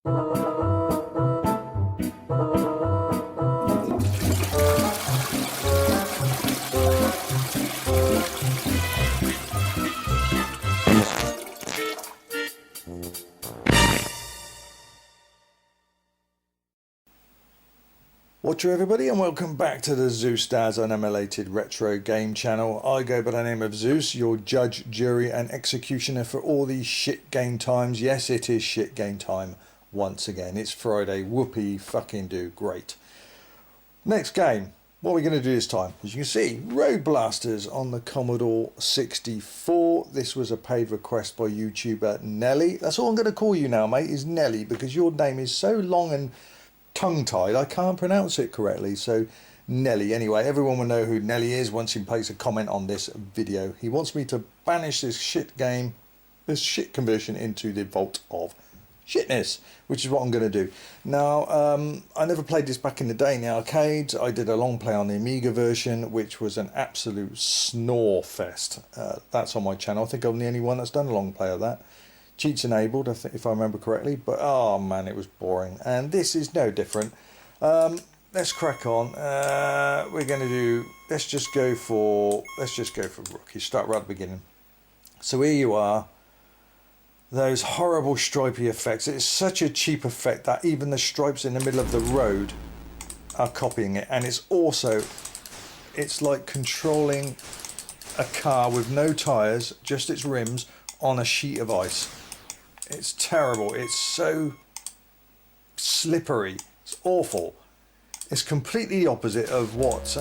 Watcher everybody, and welcome back to the Zeusdaz Unemulated retro game channel. I go by the name of Zeus, your judge, jury and executioner for all these shit game times. Yes, it is shit game time once again. It's Friday. Whoopee fucking do. Great. Next game. What are we going to do this time? As you can see, Road Blasters on the Commodore 64. This was a paid request by YouTuber Nelli. That's all I'm going to call you now, mate, is Nelli, because your name is so long and tongue-tied I can't pronounce it correctly. So Nelli, anyway, everyone will know who Nelli is once he places a comment on this video. He wants me to banish this shit game, this shit conversion, into the vault of shitness, which is what I'm going to do. Now, I never played this back in the day in the arcades. I did a long play on the Amiga version, which was an absolute snore fest. That's on my channel. I think I'm the only one that's done a long play of that. Cheats enabled, I think, if I remember correctly, but oh man, it was boring. And this is no different. Let's crack on. We're going to do. Let's just go for rookie. Start right at the beginning. So here you are. Those horrible stripy effects. It's such a cheap effect that even the stripes in the middle of the road are copying it. And it's also, it's like controlling a car with no tyres, just its rims, on a sheet of ice. It's terrible. It's so slippery. It's awful. It's completely the opposite of what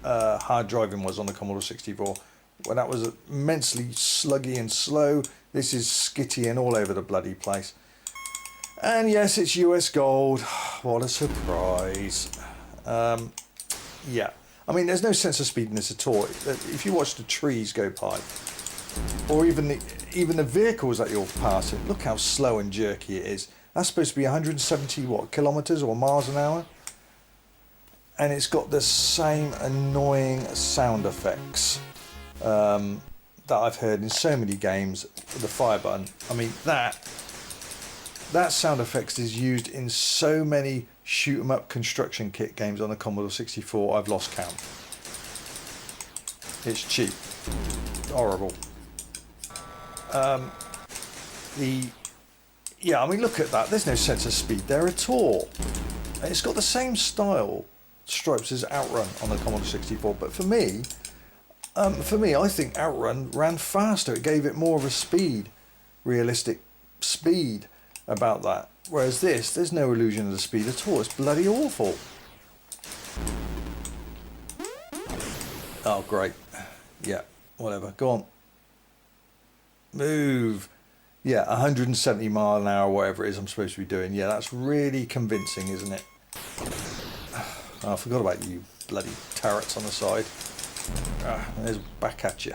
hard driving was on the Commodore 64. When that was immensely sluggy and slow, this is skitty and all over the bloody place. And yes, it's US gold. What a surprise. Yeah. I mean, there's no sense of speed in this at all. If you watch the trees go by, or even the vehicles that you're passing, look how slow and jerky it is. That's supposed to be 170 kilometers or miles an hour, and it's got the same annoying sound effects that I've heard in so many games. The fire button, I mean, that sound effects is used in so many shoot 'em up construction kit games on the Commodore 64. I've lost count. It's cheap, horrible. Yeah, I mean, look at that. There's no sense of speed there at all. And it's got the same style stripes as Outrun on the Commodore 64, but for me, I think Outrun ran faster. It gave it more of a speed, realistic speed about that. Whereas this, there's no illusion of the speed at all. It's bloody awful. Oh, great. Yeah, whatever. Go on. Move. Yeah, 170 mile an hour, whatever it is I'm supposed to be doing. Yeah, that's really convincing, isn't it? Oh, I forgot about you bloody turrets on the side. There's back at you.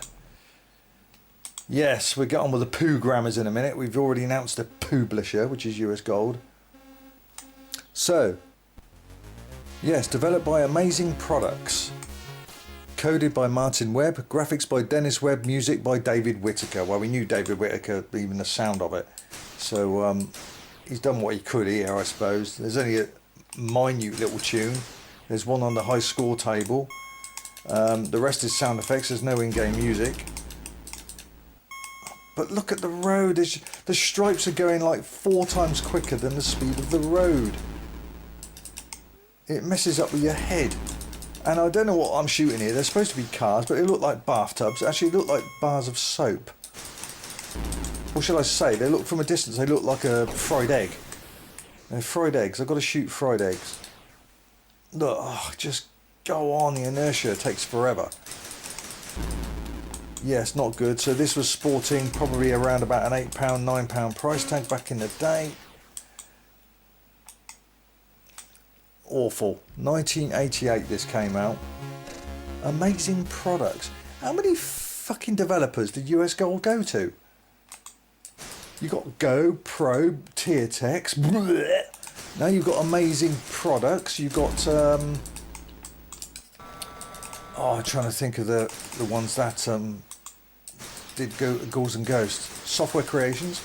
Yes, we'll get on with the poo grammars in a minute. We've already announced the publisher, which is US Gold. So, yes, developed by Amazing Products. Coded by Martin Webb, graphics by Dennis Webb, music by David Whittaker. Well, we knew David Whittaker, even the sound of it. So he's done what he could here, I suppose. There's only a minute little tune. There's one on the high score table. The rest is sound effects. There's no in-game music. But look at the road. The stripes are going like 4 times quicker than the speed of the road. It messes up with your head. And I don't know what I'm shooting here. They're supposed to be cars, but they look like bathtubs. Actually, they look like bars of soap. Or shall I say, they look from a distance, they look like a fried egg. They're fried eggs. I've got to shoot fried eggs. Look, oh, just go on. The inertia takes forever. Yes, not good. So this was sporting probably around about an £8, £9 price tag back in the day. Awful. 1988 this came out. Amazing Products. How many fucking developers did US Gold go to? You got Go, Probe, Tiertex. Now you've got Amazing Products. You've got I'm trying to think of the ones that did Ghouls and Ghosts. Software Creations.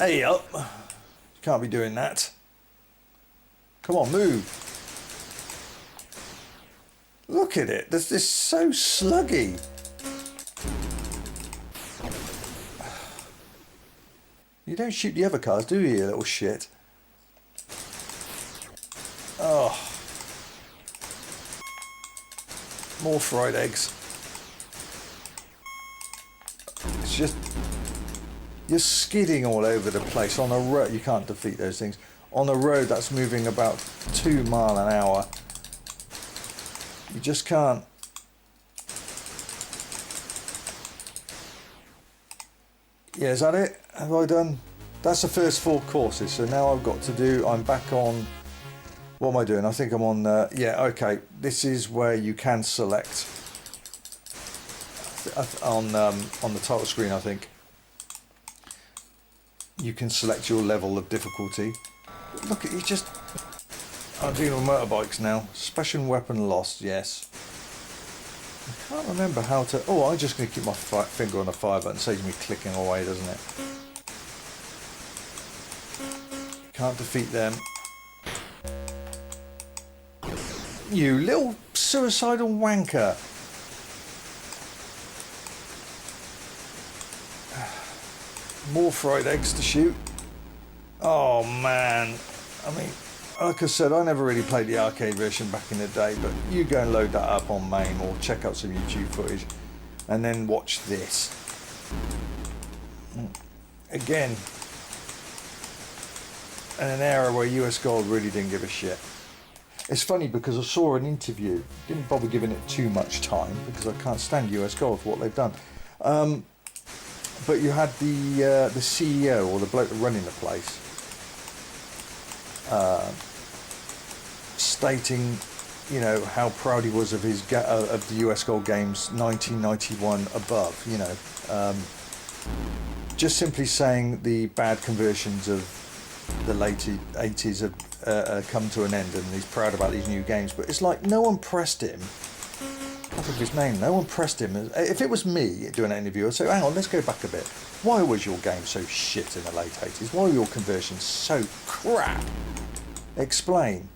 Hey up. Can't be doing that. Come on, move. Look at it. This is so sluggy. You don't shoot the other cars, do you, you little shit? Oh. More fried eggs. It's just... You're skidding all over the place on a road. You can't defeat those things. On a road that's moving about 2 miles an hour. You just can't. Yeah, is that it? Have I done? That's the first 4 courses. So now I've got to do, I'm back on, what am I doing? I think I'm on, yeah, okay. This is where you can select on the title screen, I think. You can select your level of difficulty. Look at you, just... I'm dealing with motorbikes now. Special weapon lost, yes. I can't remember how to... Oh, I'm just going to keep my finger on the fire button. Saves me clicking away, doesn't it? Can't defeat them. You little suicidal wanker. More fried eggs to shoot. Oh man, I mean, like I said, I never really played the arcade version back in the day, but you go and load that up on MAME or check out some YouTube footage and then watch this. Again, in an era where US Gold really didn't give a shit. It's funny because I saw an interview, didn't bother giving it too much time because I can't stand US Gold for what they've done. But you had the CEO or the bloke running the place stating, you know, how proud he was of his of the US Gold Games 1991 above. You know, just simply saying the bad conversions of the late 80s have come to an end, and he's proud about these new games. But it's like no one pressed him. I think his name. No one pressed him. If it was me doing an interview, I'd say, hang on, let's go back a bit. Why was your game so shit in the late 80s? Why were your conversions so crap? Explain.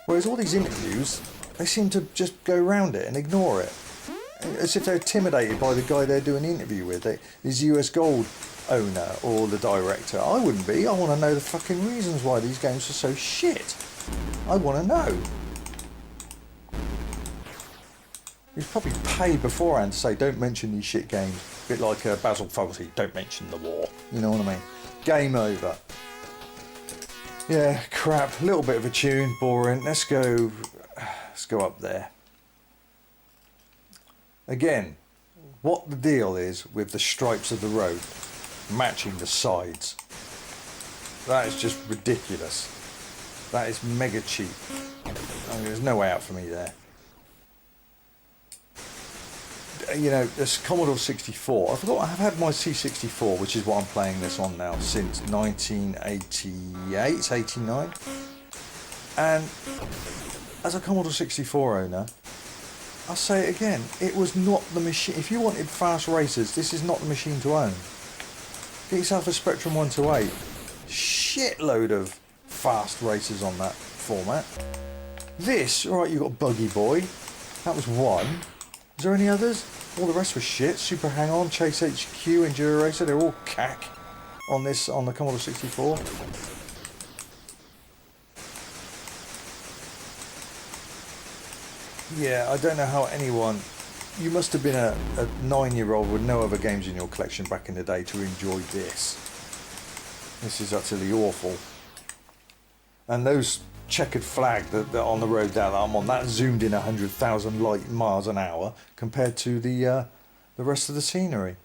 Whereas all these interviews, they seem to just go around it and ignore it. As if they're intimidated by the guy they're doing the interview with. His US Gold owner or the director. I wouldn't be. I want to know the fucking reasons why these games are so shit. I want to know. He's probably paid beforehand to say, don't mention these shit games. A bit like Basil Fawlty, don't mention the war. You know what I mean? Game over. Yeah, crap. A little bit of a tune, boring. Let's go up there. Again, what the deal is with the stripes of the road matching the sides. That is just ridiculous. That is mega cheap. I mean, there's no way out for me there. You know, this Commodore 64, I've had my C64, which is what I'm playing this on now, since 1988, 89. And as a Commodore 64 owner, I'll say it again, it was not the machine. If you wanted fast racers, this is not the machine to own. Get yourself a Spectrum 128. Shitload of fast racers on that format. This, alright, you got Buggy Boy. That was one. Is there any others? All the rest was shit. Super Hang-On, Chase HQ, Enduro Racer, they're all cack on this, on the Commodore 64. Yeah, I don't know how anyone... You must have been a 9-year-old with no other games in your collection back in the day to enjoy this. This is utterly awful. And those checkered flag that on the road down that I'm on, that zoomed in 100,000 light miles an hour compared to the rest of the scenery.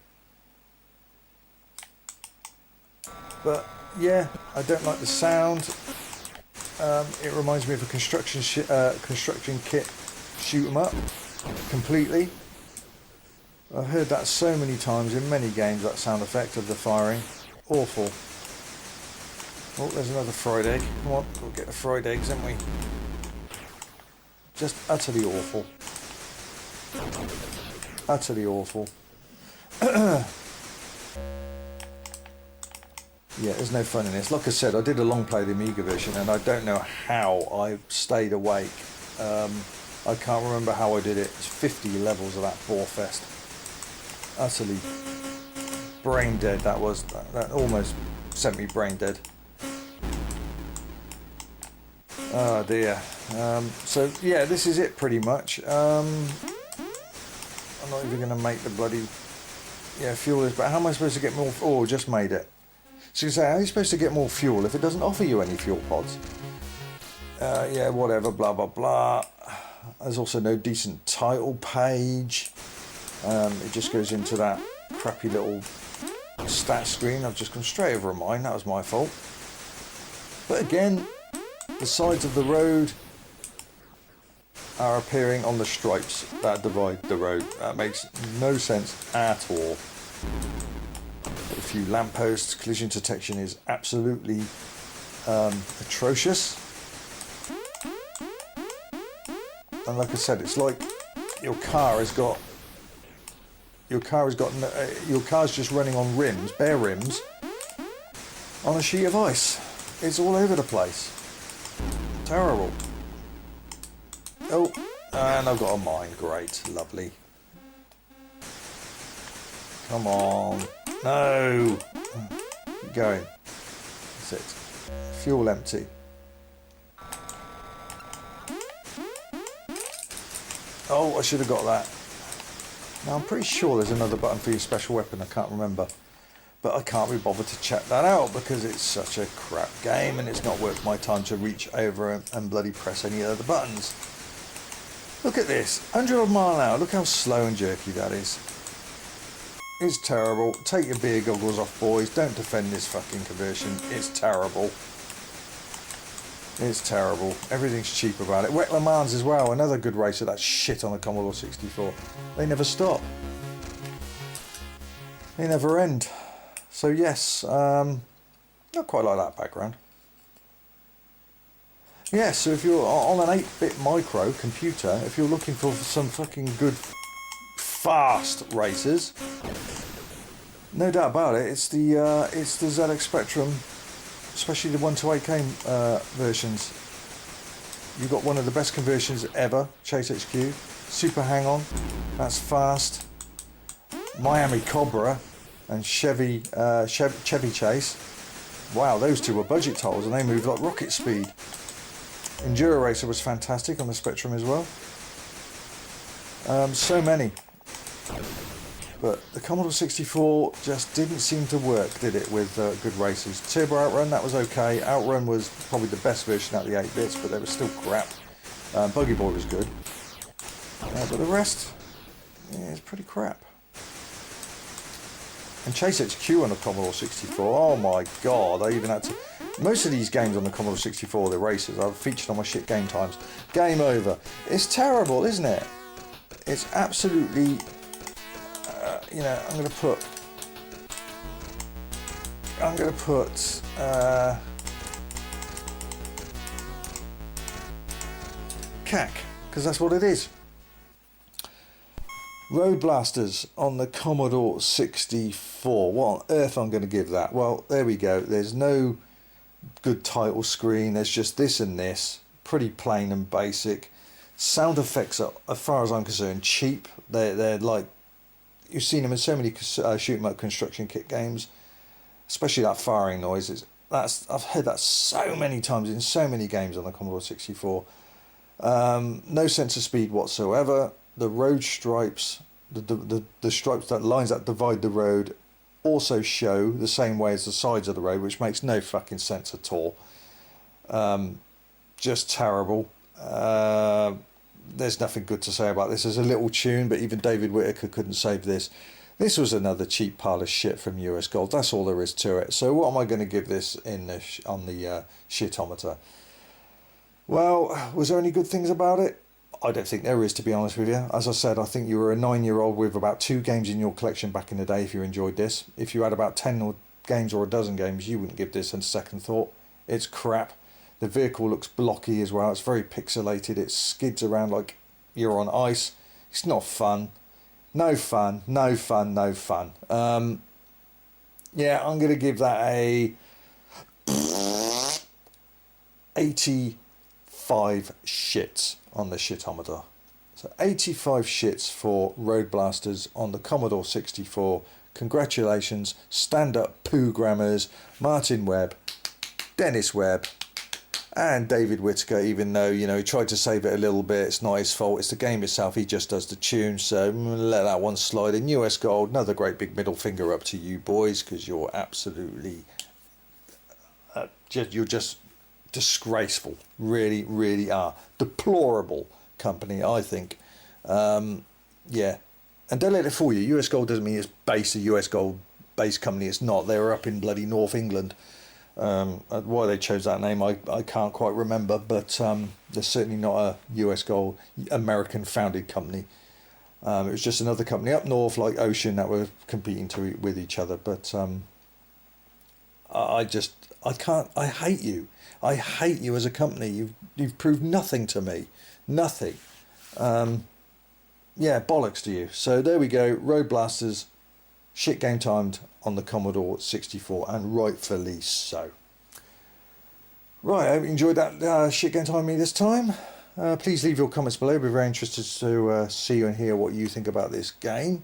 But yeah, I don't like the sound. It reminds me of a construction kit shoot 'em up completely. I've heard that so many times in many games, that sound effect of the firing. Awful. Oh, there's another fried egg. Come on, we'll get the fried eggs, haven't we? Just utterly awful. Utterly awful. Yeah, there's no fun in this. Like I said, I did a long play of the Amiga version, and I don't know how I stayed awake. I can't remember how I did it. It's 50 levels of that borefest. Utterly brain dead that was. That almost sent me brain dead. Oh dear. So yeah, this is it pretty much. I'm not even going to make the bloody fuel this, but how am I supposed to get more? Oh, just made it. So you say, how are you supposed to get more fuel if it doesn't offer you any fuel pods? Yeah, whatever, blah blah blah. There's also no decent title page. It just goes into that crappy little stat screen. I've just gone straight over mine. That was my fault. But again, the sides of the road are appearing on the stripes that divide the road. That makes no sense at all. A few lampposts. Collision detection is absolutely atrocious. And like I said, it's like your car's just running on rims, bare rims, on a sheet of ice. It's all over the place. Terrible. Oh, and I've got a mine. Great, lovely. Come on. No. Keep going. That's it. Fuel empty. Oh, I should have got that. Now, I'm pretty sure there's another button for your special weapon. I can't remember. But I can't be bothered to check that out because it's such a crap game and it's not worth my time to reach over and bloody press any other buttons. Look at this. 100 odd mile an hour. Look how slow and jerky that is. It's terrible. Take your beer goggles off, boys. Don't defend this fucking conversion. It's terrible. It's terrible. Everything's cheap about it. Wet Le Mans as well. Another good racer. That shit on the Commodore 64. They never stop. They never end. So yes, not quite like that background. Yeah, so if you're on an 8-bit micro computer, if you're looking for some fucking good fast racers, no doubt about it, it's the ZX Spectrum, especially the 128K versions. You've got one of the best conversions ever, Chase HQ, Super Hang-On, that's fast, Miami Cobra and Chevy Chase. Wow, those two were budget titles and they moved like rocket speed. Enduro Racer was fantastic on the Spectrum as well. So many. But the Commodore 64 just didn't seem to work, did it, with good races. Turbo Outrun, that was okay. Outrun was probably the best version out of the 8-bits, but they were still crap. Buggy Boy was good. But the rest, yeah, it's pretty crap. And Chase HQ on the Commodore 64, oh my god, I even had to... Most of these games on the Commodore 64, the races, I've featured on my shit game times. Game over. It's terrible, isn't it? It's absolutely... you know, I'm going to put CAC, because that's what it is. Road Blasters on the Commodore 64. What on earth I'm going to give that? Well, there we go. There's no good title screen. There's just this and this. Pretty plain and basic. Sound effects are, as far as I'm concerned, cheap. They're like, you've seen them in so many shoot 'em up construction kit games, especially that firing noise. I've heard that so many times in so many games on the Commodore 64. No sense of speed whatsoever. The road stripes, the stripes, that lines that divide the road, also show the same way as the sides of the road, which makes no fucking sense at all. Just terrible. There's nothing good to say about this. There's a little tune, but even David Whittaker couldn't save this. This was another cheap pile of shit from US Gold. That's all there is to it. So what am I going to give this on the shitometer? Well, was there any good things about it? I don't think there is, to be honest with you. As I said, I think you were a 9-year-old with about 2 games in your collection back in the day if you enjoyed this. If you had about 10 games or a dozen games, you wouldn't give this a second thought. It's crap. The vehicle looks blocky as well. It's very pixelated. It skids around like you're on ice. It's not fun. No fun. No fun. No fun. Yeah, I'm going to give that a 85 shits on the shitometer. So 85 shits for Road Blasters on the Commodore 64. Congratulations, stand up poo grammars, Martin Webb, Dennis Webb, and David Whittaker, even though, you know, he tried to save it a little bit. It's not his fault, it's the game itself, he just does the tune, so let that one slide in. US Gold, another great big middle finger up to you boys, because you're absolutely, you're just disgraceful, really, really are. Deplorable company, I think. Yeah, and don't let it fool you, US Gold doesn't mean it's based a US Gold based company, it's not. They were up in bloody North England. Why they chose that name I can't quite remember, but they're certainly not a US Gold American founded company. It was just another company up north like Ocean that were competing with each other. But I hate you. I hate you as a company. You've proved nothing to me, nothing. Yeah, bollocks to you. So there we go, Road Blasters, shit game timed on the Commodore 64, and rightfully so. Right, I hope you enjoyed that shit game time me this time. Please leave your comments below. I'd be very interested to see and hear what you think about this game.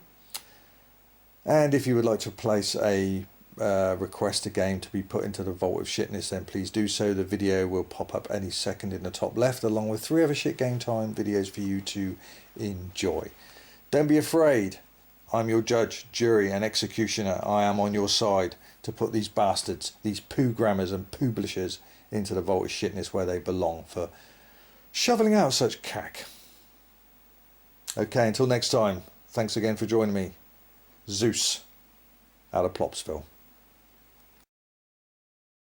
And if you would like to place a request a game to be put into the Vault of Shitness, then please do so. The video will pop up any second in the top left, along with 3 other shit game time videos for you to enjoy. Don't be afraid. I'm your judge, jury and executioner. I am on your side to put these bastards, these poo grammars and publishers, into the Vault of Shitness where they belong for shoveling out such cack. Okay, until next time, thanks again for joining me. Zeus out of Plopsville.